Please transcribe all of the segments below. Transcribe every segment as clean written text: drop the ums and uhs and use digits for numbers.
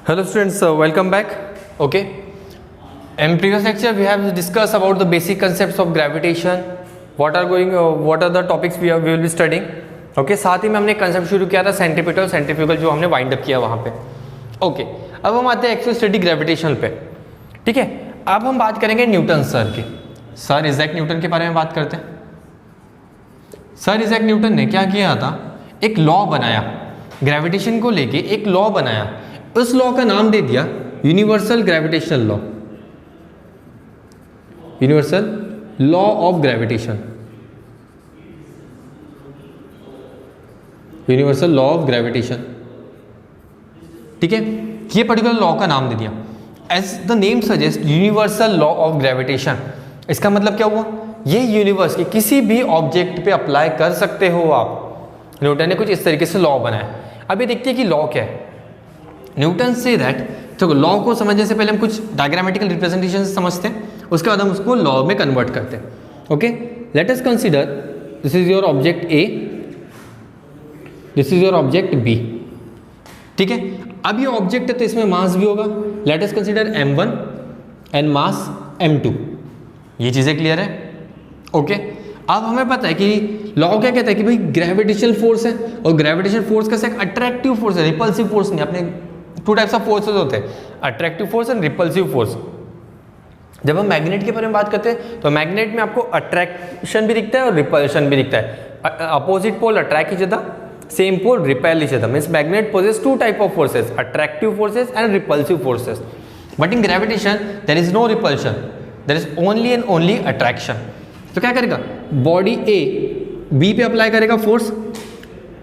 Hello students, welcome back. Okay. In previous lecture we have discussed about the basic concepts of gravitation. What are the topics we will be studying. Okay. साथ ही में हमने concept शुरू किया था centrifugal जो हमने wind up किया वहाँ पे. ओके. अब हम आते हैं एक्चुअल स्टडी ग्रेविटेशन पे. ठीक है. अब हम बात करेंगे न्यूटन सर की. सर इजैक न्यूटन के बारे में बात करते हैं. सर इजैक न्यूटन ने क्या किया था, एक लॉ बनाया, ग्रेविटेशन को लेके एक लॉ बनाया. उस लॉ का नाम दे दिया universal gravitational law, universal law of gravitation, universal law of gravitation. ठीक है, ये पर्टिकुलर लॉ का नाम दे दिया. As the name suggest universal law of gravitation. इसका मतलब क्या हुआ, ये यूनिवर्स के किसी भी ऑब्जेक्ट पे अप्लाई कर सकते हो आप. न्यूटन ने कुछ इस तरीके से लॉ बनाया. अभी देखते हैं कि लॉ क्या है. न्यूटन से दैट, तो लॉ को समझने से पहले हम कुछ डायग्रामेटिकल रिप्रेजेंटेशन समझते हैं, उसके बाद हम उसको लॉ में कन्वर्ट करते हैं. Okay, let us consider this is your object A, this is your object B. ठीक है, अब ये ऑब्जेक्ट है तो इसमें मास भी होगा. Late us consider m1 and mass m2. ये चीजें क्लियर है. ओके, अब हमें पता है कि लॉ क्या कहता है कि भाई ग्रेविटेशनल फोर्स है, और ग्रेविटेशनल फोर्स कैसे एक अट्रैक्टिव फोर्स है, रिपल्सिव फोर्स नहीं. अपने टू टाइप्स ऑफ फोर्सेस होते हैं, attractive force and repulsive force. जब हम मैग्नेट के बारे में बात करते हैं तो मैग्नेट में आपको अट्रैक्शन भी दिखता है और रिपल्शन भी दिखता है. Opposite pole attract each other, same pole repel each other. Means magnet possess two type of forces, attractive forces and repulsive forces. But in gravitation there is no repulsion, there is only and only attraction. तो क्या करेगा, body A B पे apply करेगा force,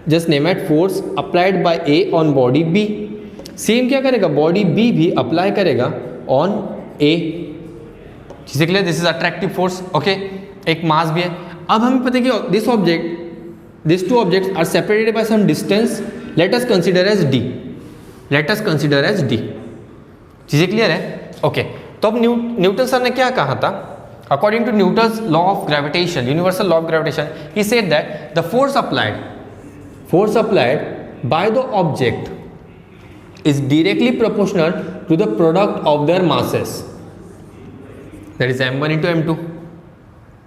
just name it force applied by A on body B. Same क्या करेगा, body B भी apply करेगा on A. चीजें clear, this is attractive force. Okay, एक मास भी है. अब हमें पता है कि this object, this two objects are separated by some distance. Let us consider as D, let us consider as D. चीजें क्लियर है. ओके, तो अब न्यूटन सर ने क्या कहा था, according to Newton's law of gravitation, universal law of gravitation, he said that the force applied by the object is directly proportional to the product of their masses, that is m1 into m2.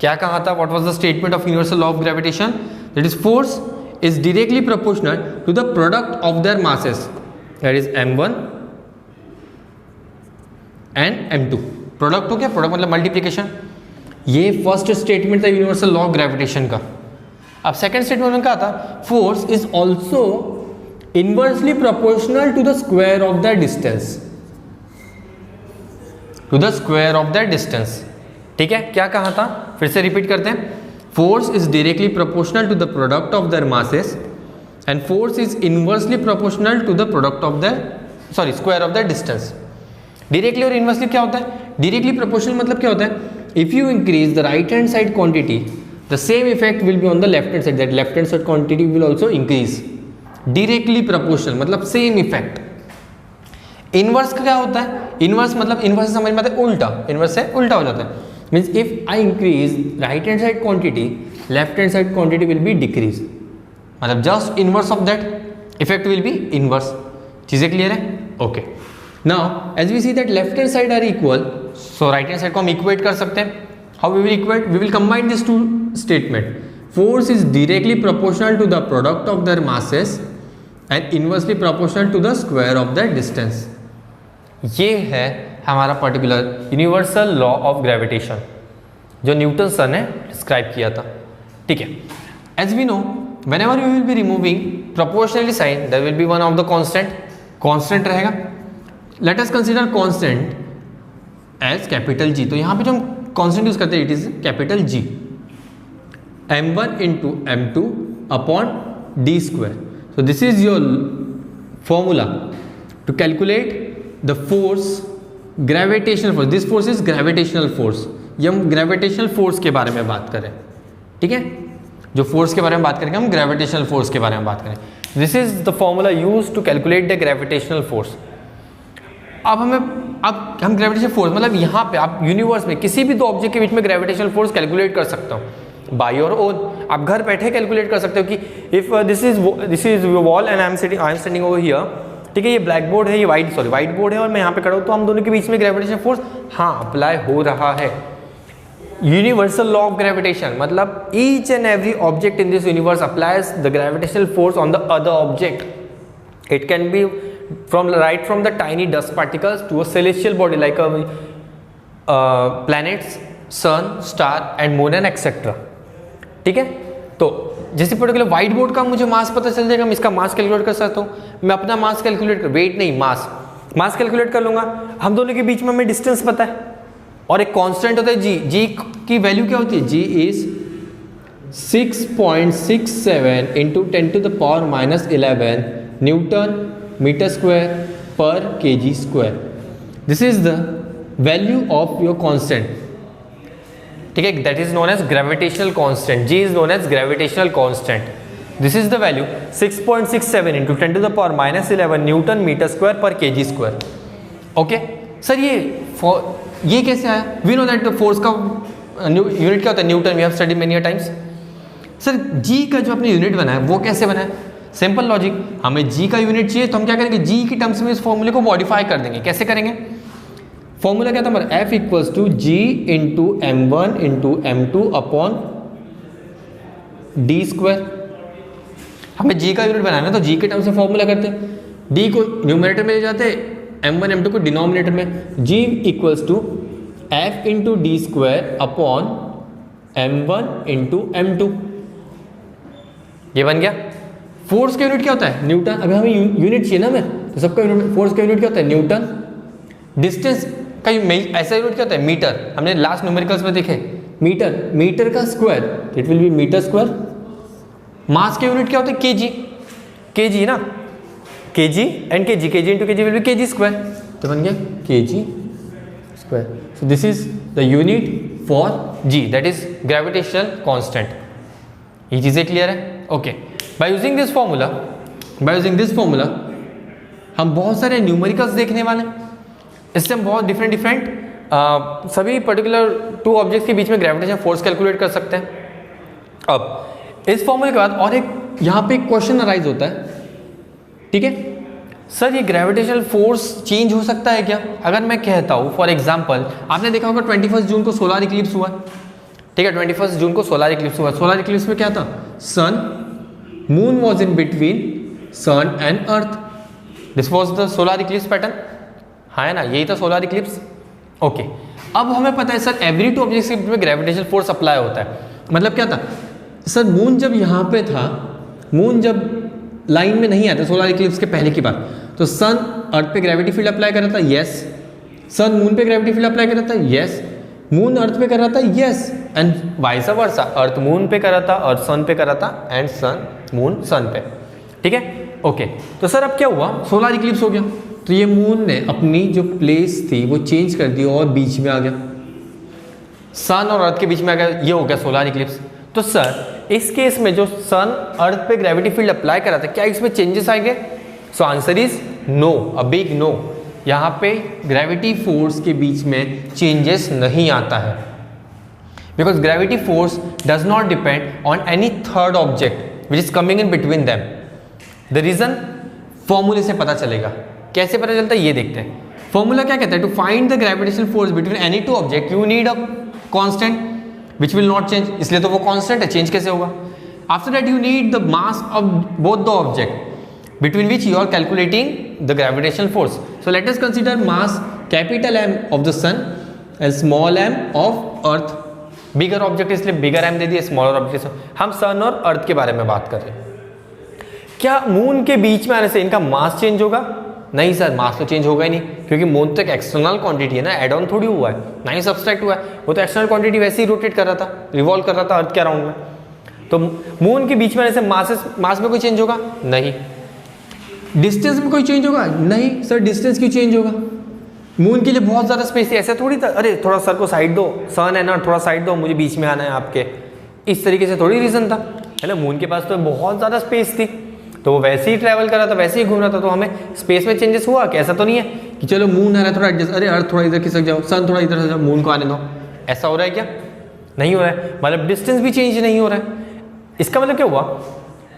क्या कहा था, what was the statement of universal law of gravitation, that is force is directly proportional to the product of their masses, that is m1 and m2. Product हो क्या, product मतलब multiplication. ये first statement था universal law of gravitation का. अब second statement में क्या था, force is also inversely proportional to the square of the distance, to the square of the distance. ठीक है, क्या कहा था, फिर से रिपीट करते हैं. Force is directly proportional to the product of their masses and force is inversely proportional to the product of the square of the distance. Directly और इनवर्सली क्या होता है, डायरेक्टली प्रोपोर्शनल मतलब क्या होता है, if you increase the right hand side quantity, the same effect will be on the left hand side, that left hand side quantity will also increase. Directly proportional मतलब same effect. Inverse का क्या होता है, inverse मतलब inverse से समझ में आता है उल्टा, इनवर्स से उल्टा हो जाता है. Means if I increase right hand side quantity, left hand side quantity will be decrease. मतलब just inverse of that effect will be inverse. चीजें क्लियर है. Okay, now as we see that left hand side are equal, so right hand side को हम equate कर सकते हैं. How we will equate, we will combine this two statement. Force is directly proportional to the product of their masses and inversely proportional to the square of the distance. ये है हमारा particular universal law of gravitation जो Newton sir ने describe किया था. ठीक है, as we know whenever we will be removing proportionally sign there will be one of the constant रहेगा. Let us consider constant as capital G. तो यहाँ पे जो हम कांस्टेंट यूज करते हैं it is capital G, m1 into m2 upon D square. So this is your formula to calculate the force, gravitational force. This force is gravitational force. ये हम gravitational force के बारे में बात करें. ठीक है, जो फोर्स के बारे में बात करेंगे हम ग्रेविटेशनल फोर्स के बारे में बात करें. This is the formula use to calculate the gravitational force. अब हम ग्रेविटेशनल फोर्स मतलब यहाँ पे आप यूनिवर्स में किसी भी दो ऑब्जेक्ट के बीच में ग्रेविटेशनल फोर्स कैलकुलेट कर सकते हो बाय योर ओन. आप घर बैठे कैलकुलेट कर सकते हो कि if this is wall and I am standing over here ठीक है, ये ब्लैक बोर्ड है, ये व्हाइट बोर्ड है और मैं यहाँ पे खड़ा हूँ, तो हम दोनों के बीच में ग्रेविटेशन फोर्स हाँ अप्लाई हो रहा है। यूनिवर्सल लॉ ऑफ ग्रेविटेशन मतलब each and every object in this universe applies the gravitational force on the other object. It can be from the tiny dust particles to a celestial body like planets, sun, star and moon and etc. ठीक है, तो जैसे particular white board का मुझे मास पता चल जाएगा, मैं इसका मास कैलकुलेट कर सकता हूँ, मैं अपना मास कैलकुलेट कर, वेट नहीं मास कैलकुलेट कर लूंगा। हम दोनों के बीच में हमें डिस्टेंस पता है और एक कांस्टेंट होता है जी की वैल्यू क्या होती है, G is 6.67 into 10⁻⁻11 newton metre square per kg square. This is the value of your constant, ठीक है, that is known as gravitational constant. G is known as gravitational constant. This is the value 6.67 into 10⁻⁻11 newton metre square per kg square. Okay sir, ये कैसे आया? We know that force का unit क्या होता है, newton, we have studied many times. Sir जी का जो आपने यूनिट बनाया वो कैसे बनाया? सिंपल लॉजिक, हमें जी का यूनिट चाहिए तो हम क्या करेंगे, जी की टर्म्स में इस फॉर्मूले को मॉडिफाई कर देंगे। कैसे करेंगे? फॉर्मूला क्या था हमारा, F equals to G into m1 into m2 upon D square. हमें जी का यूनिट बनाना है तो जी के टर्म्स में फॉर्मूला करते हैं, डी को न्यूमरेटर में ले जाते हैं, m1 m2 को डिनोमिनेटर में। G equals to F into D square upon m1 into m2, ये बन गया। फोर्स का यूनिट क्या होता है, न्यूटन। अभी हमें यूनिट चाहिए ना, मैं तो सबका यूनिट, फोर्स का यूनिट क्या होता है, न्यूटन। डिस्टेंस का ऐसा यूनिट क्या होता है, मीटर। हमने लास्ट न्यूमेरिकल्स में देखे, मीटर का square it will be metre square. Mass का यूनिट क्या होता है, केजी ना, KG and KG into KG will be KG square, तो बन गया KG square. So this is the unit for G, that is gravitational constant. ये चीजें क्लियर है? Okay, by using this formula हम बहुत सारे न्यूमेरिकल्स देखने वाले हैं। इससे हम बहुत डिफरेंट सभी पर्टिकुलर टू ऑब्जेक्ट्स के बीच में ग्रेविटेशन फोर्स कैलकुलेट कर सकते हैं। अब इस फॉर्मूले के बाद और एक यहाँ पे क्वेश्चन अराइज होता है, ठीक है सर, ये ग्रेविटेशनल फोर्स चेंज हो सकता है क्या? अगर मैं कहता हूँ फॉर एग्जाम्पल, आपने देखा होगा 21 जून को सोलर इक्लिप्स हुआ, ठीक है, 21 जून को सोलर इक्लिप्स हुआ। सोलर इक्लिप्स में क्या था, sun, moon was in between sun and earth, this was the solar eclipse pattern, हाँ ना, यही था सोलर इक्लिप्स। ओके, अब हमें पता है सर एवरी टू ऑब्जेक्ट्स के बीच में ग्रेविटेशनल फोर्स अप्लाई होता है। मतलब क्या था सर, मून जब यहाँ पे था, मून जब लाइन में नहीं आता सोलर इक्लिप्स के पहले की बात, तो सन अर्थ पे ग्रेविटी फील्ड अप्लाई कर रहा था, यस। सन मून पे ग्रेविटी फील्ड अप्लाई कर रहा था, यस। मून अर्थ पे कर रहा था, yes, and vice versa, earth moon पे कर रहा था, अर्थ सन पे कर रहा था, एंड सन मून सन पे, ठीक है। ओके, तो सर अब क्या हुआ, सोलर इक्लिप्स हो गया, तो ये मून ने अपनी जो प्लेस थी वो चेंज कर दी और बीच में आ गया, सन और अर्थ के बीच में आ गया, ये हो गया सोलर इक्लिप्स। तो सर इस केस में जो सन अर्थ पे ग्रेविटी फील्ड अप्लाई कर रहा था, क्या इसमें चेंजेस आएंगे? So answer is no, a big no. यहाँ पे ग्रेविटी फोर्स के बीच में चेंजेस नहीं आता है, because gravity force does not depend on any third object which is coming in between them. The reason फॉर्मूले से पता चलेगा। कैसे पता चलता है ये देखते हैं। फॉर्मूला क्या कहता है, to find the gravitational force between any two object you need a constant which will not change, इसलिए तो वो कांस्टेंट है, चेंज कैसे होगा। After that you need the mass of both the object between which you are calculating the gravitational force. So let us consider mass capital M of the sun and small m of earth. Bigger object इसलिए bigger m दे दिए, smaller object हम sun और earth के बारे में बात कर रहे हैं। क्या मून के बीच में आने से इनका मास चेंज होगा? नहीं सर, मास तो चेंज होगा ही नहीं, क्योंकि मून तो एक एक्सटर्नल क्वांटिटी है ना, एड ऑन थोड़ी हुआ है, ना ही सब्सट्रैक्ट हुआ है। वो तो एक्सटर्नल क्वांटिटी वैसे ही रोटेट कर रहा था, रिवॉल्व कर रहा था अर्थ के अराउंड में। तो मून के बीच में आने से मास में कोई चेंज होगा? नहीं। डिस्टेंस में कोई चेंज होगा? नहीं सर, डिस्टेंस क्यों चेंज होगा? मून के लिए बहुत ज़्यादा स्पेस है, ऐसा थोड़ी था अरे थोड़ा सर को साइड दो, सन है ना, थोड़ा साइड दो, मुझे बीच में आना है आपके, इस तरीके से थोड़ी रीज़न था, है ना। मून के पास तो बहुत ज़्यादा स्पेस थी, तो वो वैसे ही ट्रैवल कर रहा था, वैसे ही घूम रहा था, तो हमें स्पेस में चेंजेस हुआ कि ऐसा तो नहीं है कि चलो मून आ रहा है थोड़ा एडजस्ट, अरे अर्थ थोड़ा इधर खिसक जाओ, सन थोड़ा इधर जाओ, मून को आने दो, ऐसा हो रहा है क्या? नहीं हो रहा है। मतलब डिस्टेंस भी चेंज नहीं हो रहा है। इसका मतलब क्या हुआ,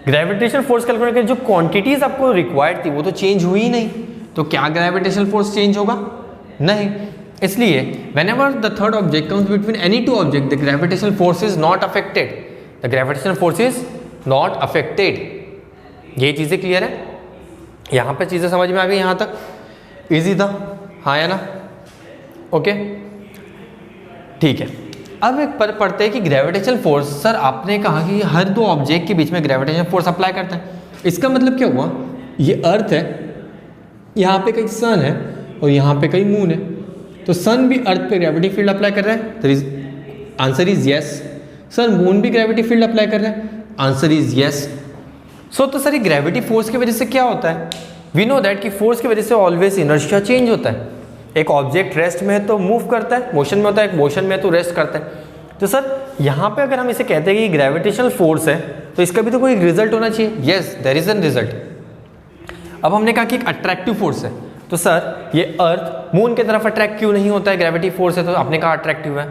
ग्रेविटेशनल फोर्स कैलकुलेट करने की जो क्वांटिटीज आपको रिक्वायर्ड थी वो तो चेंज हुई ही नहीं, तो क्या ग्रेविटेशनल फोर्स चेंज होगा? नहीं। इसलिए whenever the third object comes between any two objects, the gravitational force is not affected. The gravitational force is not affected. ये चीज़ें क्लियर है? यहाँ पे चीज़ें समझ में आ गई? यहाँ तक इजी था, हाँ या ना? ओके, ठीक है। अब एक पर पढ़ते हैं कि ग्रेविटेशनल फोर्स, सर आपने कहा कि हर दो ऑब्जेक्ट के बीच में ग्रेविटेशनल फोर्स अप्लाई करता है, इसका मतलब क्या हुआ? ये अर्थ है, यहाँ पे कहीं सन है और यहाँ पे कहीं मून है, तो सन भी अर्थ पे ग्रेविटी फील्ड अप्लाई कर रहा है, answer is yes. Sir moon भी ग्रेविटी फील्ड अप्लाई कर रहा है, आंसर इज यस। सो तो सर ये ग्रेविटी फोर्स की वजह से क्या होता है? वी नो दैट कि फोर्स की वजह से ऑलवेज इनर्शिया चेंज होता है। एक ऑब्जेक्ट रेस्ट में है तो मूव करता है, मोशन में होता है, एक मोशन में है तो रेस्ट करता है। तो सर यहाँ पे अगर हम इसे कहते हैं कि ग्रेविटेशनल फोर्स है तो इसका भी तो कोई रिजल्ट होना चाहिए। Yes, there is an result. अब हमने कहा कि एक अट्रैक्टिव फोर्स है, तो सर ये अर्थ मून की तरफ अट्रैक्ट क्यों नहीं होता है? ग्रेविटी फोर्स है तो आपने कहा अट्रैक्टिव है,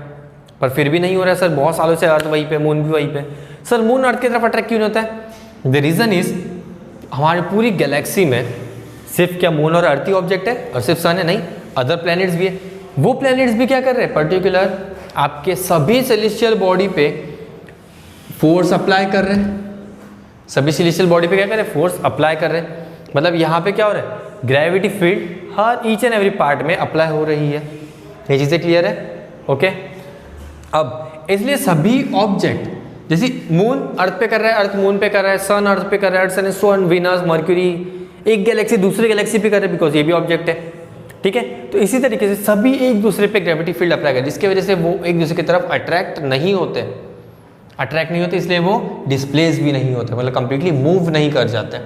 पर फिर भी नहीं हो रहा है। सर बहुत सालों से अर्थ वहीं पे, मून भी वहीं पे, सर मून अर्थ की तरफ अट्रैक्ट क्यों नहीं होता है? द रीज़न इज हमारी पूरी गैलेक्सी में सिर्फ क्या मून और अर्थ ही ऑब्जेक्ट है और सिर्फ सन है? नहीं, अदर प्लैनेट्स भी है। वो प्लैनेट्स भी क्या कर रहे हैं? पर्टिकुलर आपके सभी सेलेस्टियल बॉडी पे फोर्स अप्लाई कर रहे हैं। सभी सेलेस्टियल बॉडी पे क्या कर रहे हैं? फोर्स अप्लाई कर रहे हैं। मतलब यहाँ पे क्या हो रहा है? Gravity field her each and every part में अप्लाई हो रही है। ये चीज़ें क्लियर है? ओके। अब इसलिए सभी ऑब्जेक्ट, जैसे मून अर्थ पे कर रहा है, अर्थ मून पे कर रहा है, सन अर्थ पे कर रहा है, अर्थ सन सन वीनस मर्क्यूरी, एक गैलेक्सी दूसरे गैलेक्सी पे कर रहे हैं, बिकॉज ये भी ऑब्जेक्ट है। ठीक है, तो इसी तरीके से सभी एक दूसरे पे ग्रेविटी फील्ड अप्लाई कर, जिसकी वजह से वो एक दूसरे की तरफ अट्रैक्ट नहीं होते, इसलिए वो डिस्प्लेस भी नहीं होते, मतलब कंप्लीटली मूव नहीं कर जाते।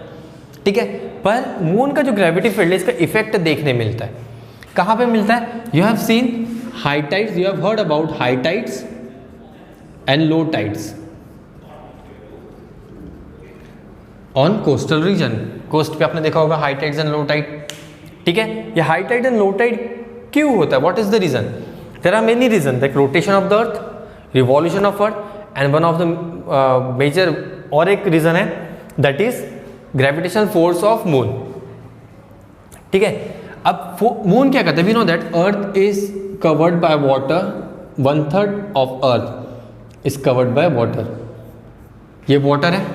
ठीक है, पर मून का जो ग्रेविटी फील्ड है इसका इफेक्ट देखने मिलता है। कहाँ पे मिलता है? You have seen high tides, you have heard about high tides and low tides on coastal region. Coast पे आपने देखा होगा high tides and low tide. ठीक है, ये high tide and low tide क्यों होता है? What is the reason? There are many reason, like rotation of the earth, revolution of earth, and one of the major और एक reason है that is gravitational force of moon. ठीक है, अब moon क्या करता है? We know that earth is covered by water, 1/3 of earth is covered by water. ये वाटर है,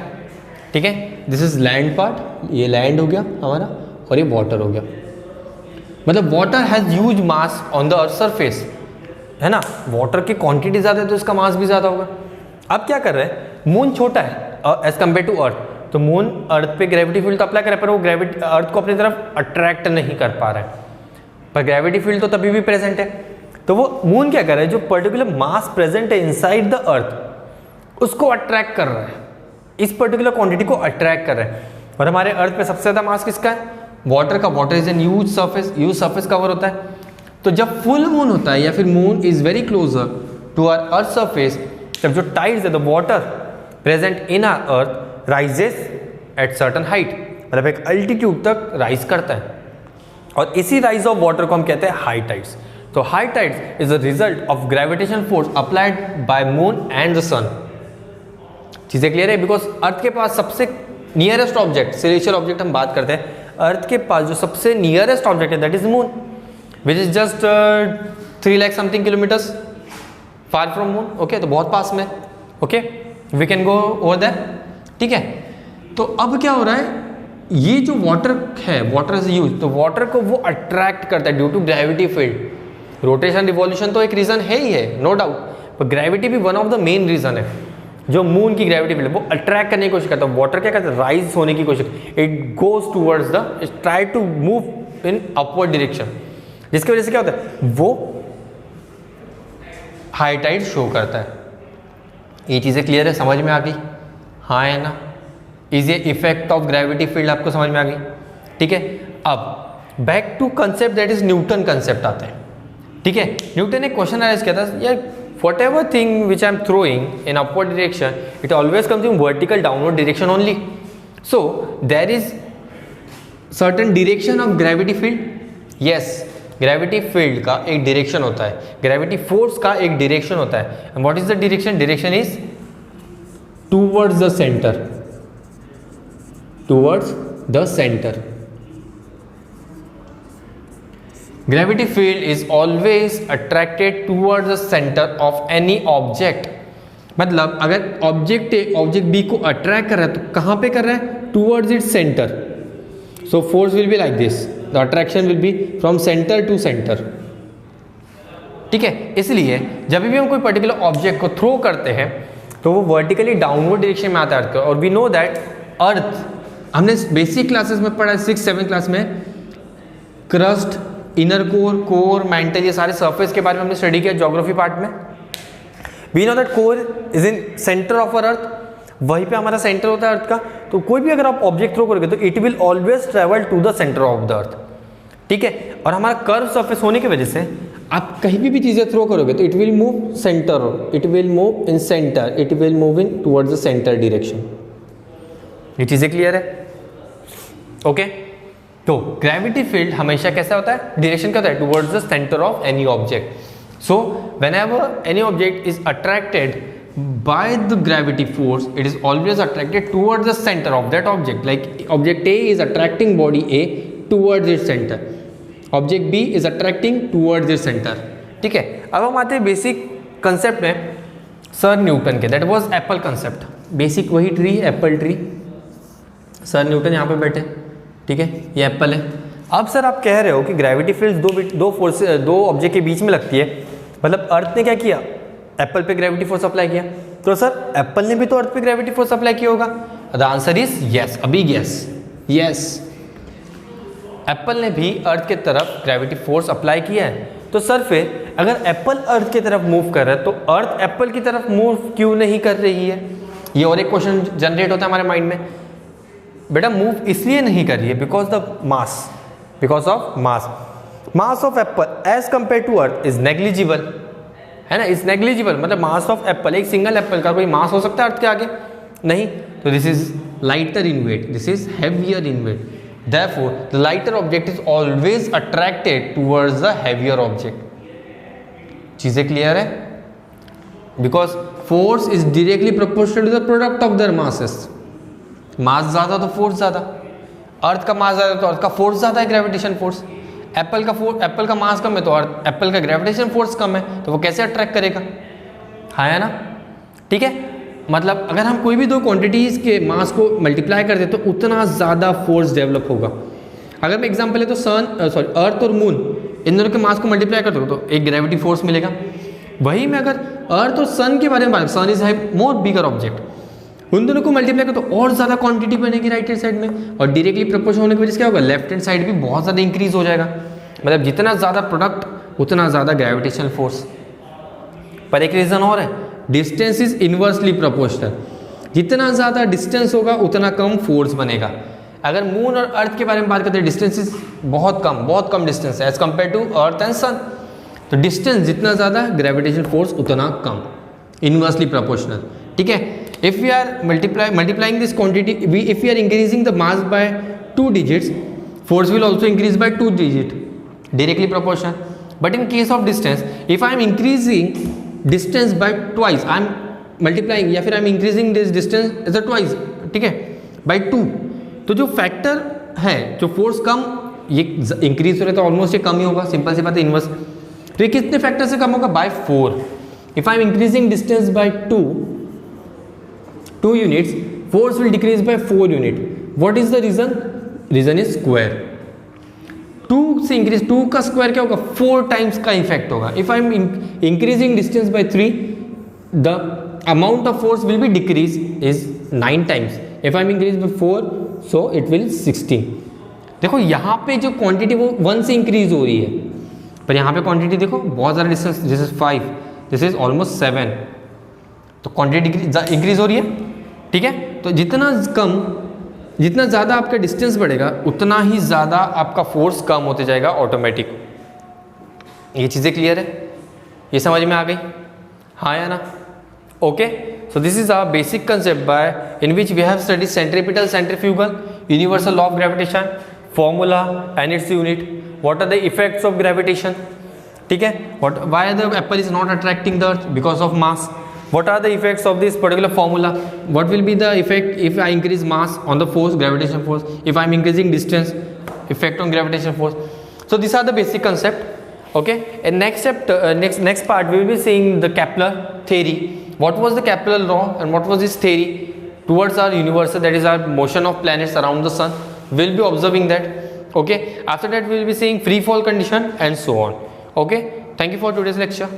ठीक है, दिस इज लैंड पार्ट, ये लैंड हो गया हमारा और ये वाटर हो गया। मतलब water has huge mass on the earth surface, है ना, वाटर की क्वांटिटी ज़्यादा है तो इसका मास भी ज़्यादा होगा। अब क्या कर रहे हैं? मून छोटा है एज कम्पेयर टू अर्थ, तो मून अर्थ पे ग्रेविटी फील्ड तो अप्लाई कर रहा है, पर वो ग्रेविटी अर्थ को अपनी तरफ अट्रैक्ट नहीं कर पा रहा है, पर ग्रेविटी फील्ड तो तभी भी प्रेजेंट है। तो वो मून क्या कर रहा है? जो पर्टिकुलर मास प्रेजेंट है इनसाइड द अर्थ उसको अट्रैक्ट कर रहा है, इस पर्टिकुलर क्वांटिटी को अट्रैक्ट कर रहा है। और हमारे अर्थ पे सबसे ज़्यादा मास किसका है? वाटर का। Water is an huge surface cover होता है। तो जब फुल मून होता है या फिर moon is very closer to our earth surface, तब जो टाइड्स है the water present in our earth rises at certain height, मतलब एक अल्टीट्यूड तक राइज करता है, और इसी राइज ऑफ वाटर को हम कहते हैं हाई टाइड्स। तो high tides is a result of gravitational force applied by moon and the sun. चीजें क्लियर है? बिकॉज अर्थ के पास सबसे नियरेस्ट ऑब्जेक्ट, सेलेस्टियल ऑब्जेक्ट हम बात करते हैं, अर्थ के पास जो सबसे नियरेस्ट ऑब्जेक्ट है that is moon, which is just 3 lakh something kilometers far from moon. Okay, तो बहुत पास में। Okay, we can go over that. ठीक है, तो अब क्या हो रहा है? ये जो वाटर है, वाटर इज यूज, तो वाटर को वो अट्रैक्ट करता है due to gravity field. Rotation revolution तो एक रीजन है ही है, नो डाउट, पर ग्रेविटी भी one of the main reason है। जो मून की ग्रेविटी फील्ड वो अट्रैक्ट करने की कोशिश करता है, वाटर क्या करता है? राइज होने की कोशिश, it goes towards the, try to move in upward direction, जिसकी वजह से क्या होता है? वो हाई टाइड शो करता है। ये चीज़ें क्लियर है? समझ में आ गई? हाँ है ना? इज ये इफेक्ट ऑफ ग्रेविटी फील्ड आपको समझ में आ गई? ठीक है, अब back to concept that is Newton concept आता है। ठीक है, न्यूटन ने क्वेश्चन अरेज किया था, यार whatever thing which I am throwing in upward direction, it always comes in vertical downward direction only. So there is certain direction of gravity field. Yes, gravity field का एक direction होता है, gravity force का एक direction होता है. And what is the direction? Direction is towards the center. Towards the centre. Gravity field is always attracted towards the center of any object. मतलब अगर ऑब्जेक्ट बी को अट्रैक्ट कर रहा है तो कहाँ पे कर रहा है? Towards its center. So force will be like this, the attraction will be from center to center. ठीक है, इसलिए जब भी हम कोई पर्टिकुलर ऑब्जेक्ट को थ्रो करते हैं तो वो वर्टिकली डाउनवर्ड डायरेक्शन में आता है अर्थ का। और वी नो दैट अर्थ, हमने बेसिक क्लासेस में पढ़ा है 6-7 क्लास में, क्रस्ट, इनर कोर, मैंटल, ये सारे सरफेस के बारे में हमने स्टडी किया ज्योग्राफी पार्ट में। We know that core is in center of our earth, वहीं पे हमारा सेंटर होता है अर्थ का। तो कोई भी अगर आप ऑब्जेक्ट थ्रो करोगे तो it will always travel to the center of the earth. ठीक है, और हमारा कर्व सरफेस होने की वजह से आप कहीं भी चीजें थ्रो करोगे तो it will move centre, it will move in centre, it will move in towards the centre direction. ये चीजें क्लियर है? ओके, तो ग्रेविटी फील्ड हमेशा कैसा होता है? डायरेक्शन का होता है towards the center of any object. So whenever any object is attracted by the gravity force, it is always attracted towards the center of that object. Like object A is attracting body A towards its center, object B is attracting towards its center. ठीक है, अब हम आते हैं basic concept में sir Newton के, that was apple concept. Basic वही tree, apple tree, sir Newton यहाँ पे बैठे। ठीक है, ये एप्पल है। अब सर आप कह रहे हो कि ग्रेविटी फील्ड दो ऑब्जेक्ट के बीच में लगती है, मतलब अर्थ ने क्या किया? एप्पल पे ग्रेविटी फोर्स अप्लाई किया। तो सर एप्पल ने भी तो अर्थ पे ग्रेविटी फोर्स अप्लाई किया होगा। The answer is yes. अभी यस, एप्पल ने भी अर्थ के तरफ ग्रेविटी फोर्स अप्लाई किया है। तो सर फिर अगर एप्पल अर्थ की तरफ मूव कर रहा है तो अर्थ एप्पल की तरफ मूव क्यों नहीं कर रही है? ये और एक क्वेश्चन जनरेट होता है हमारे माइंड में। बेटा मूव इसलिए नहीं कर रही है because of mass of apple as compare to earth is negligible, है ना? इज नेग्लिजिबल, मतलब मास ऑफ एप्पल, एक सिंगल एप्पल का कोई मास हो सकता है अर्थ के आगे? नहीं। तो this is lighter in weight, this is heavier in weight, therefore the lighter object is always attracted towards the heavier object. चीजें क्लियर है? Because force is directly proportional to the product of their masses. Mass ज्यादा तो force ज्यादा, अर्थ का मास ज्यादा तो अर्थ का force ज्यादा है, ग्रेविटेशन फोर्स। एप्पल का मास कम है तो एप्पल का ग्रेविटेशन फोर्स कम है, तो वो कैसे अट्रैक्ट करेगा? हाँ है ना? ठीक है, मतलब अगर हम कोई भी दो क्वांटिटीज के मास को मल्टीप्लाई कर दे तो उतना ज़्यादा फोर्स डेवलप होगा। अगर मैं एग्जांपल ले तो अर्थ और मून, इन दोनों के मास को मल्टीप्लाई कर दो तो एक ग्रेविटी फोर्स मिलेगा। वही मैं अगर अर्थ और सन के बारे में बात, सन इज है मोर बिगर ऑब्जेक्ट, उन दोनों को मल्टीप्लाई कर तो और ज़्यादा क्वांटिटी बनेगी राइट हैंड साइड में, और डायरेक्टली प्रोपोर्शन होने की वजह से क्या होगा? लेफ्ट हैंड साइड भी बहुत ज़्यादा इंक्रीज हो जाएगा। मतलब जितना ज़्यादा प्रोडक्ट उतना ज़्यादा ग्रेविटेशनल फोर्स। पर एक रीज़न और है, डिस्टेंस इज इनवर्सली प्रोपोर्शनल। जितना ज़्यादा डिस्टेंस होगा उतना कम फोर्स बनेगा। अगर मून और अर्थ के बारे में बात करते हैं, डिस्टेंस इज बहुत कम डिस्टेंस है as compare to earth and sun. तो डिस्टेंस जितना ज़्यादा, ग्रेविटेशनल फोर्स उतना कम, इनवर्सली प्रोपोर्शनल। ठीक है, if we are multiplying this quantity, if we are increasing the mass by 2 digits, force will also increase by 2 digit, directly proportional. But in case of distance, if I am increasing distance by twice, I am multiplying या फिर I am increasing this distance as a twice, ठीक है, by 2, तो जो factor है, जो force कम, ये increase हो रहा है तो ऑलमोस्ट ये कम ही होगा, सिंपल सी बात है, इनवर्स। तो ये कितने फैक्टर से कम होगा? By 4। If I am increasing distance by 2 units, force will decrease by 4 unit. What is the reason? Reason is square. 2 से increase, 2 का square क्या होगा? 4 times का effect होगा. If I am increasing distance by 3, the amount of force will be decrease is 9 times. If I am increase by 4, so it will 16. देखो यहाँ पे जो क्वांटिटी वो 1 से इंक्रीज हो रही है, पर यहाँ पे क्वांटिटी देखो बहुत ज़्यादा distance, this is 5, this is almost 7, तो क्वांटिटी इंक्रीज हो रही है। ठीक है, तो जितना ज़्यादा आपका डिस्टेंस बढ़ेगा उतना ही ज़्यादा आपका फोर्स कम होते जाएगा ऑटोमेटिक। ये चीज़ें क्लियर है? ये समझ में आ गई? हाँ या ना? Okay, so this is our basic concept by in which we have studied centripetal, centrifugal, universal law of gravitation, formula and its unit, what are the effects of gravitation. ठीक है, why the apple is not attracting the earth? Because of mass. what are the effects of this particular formula? What will be the effect if I increase mass on the force, gravitation force, if I'm increasing distance, effect on gravitation force. So these are the basic concept. Okay, and next step, next part we will be seeing the Kepler theory. What was the Kepler law and what was his theory towards our universe, that is our motion of planets around the sun. We'll be observing that. Okay, after that we will be seeing free fall condition and so on. Okay, thank you for today's lecture.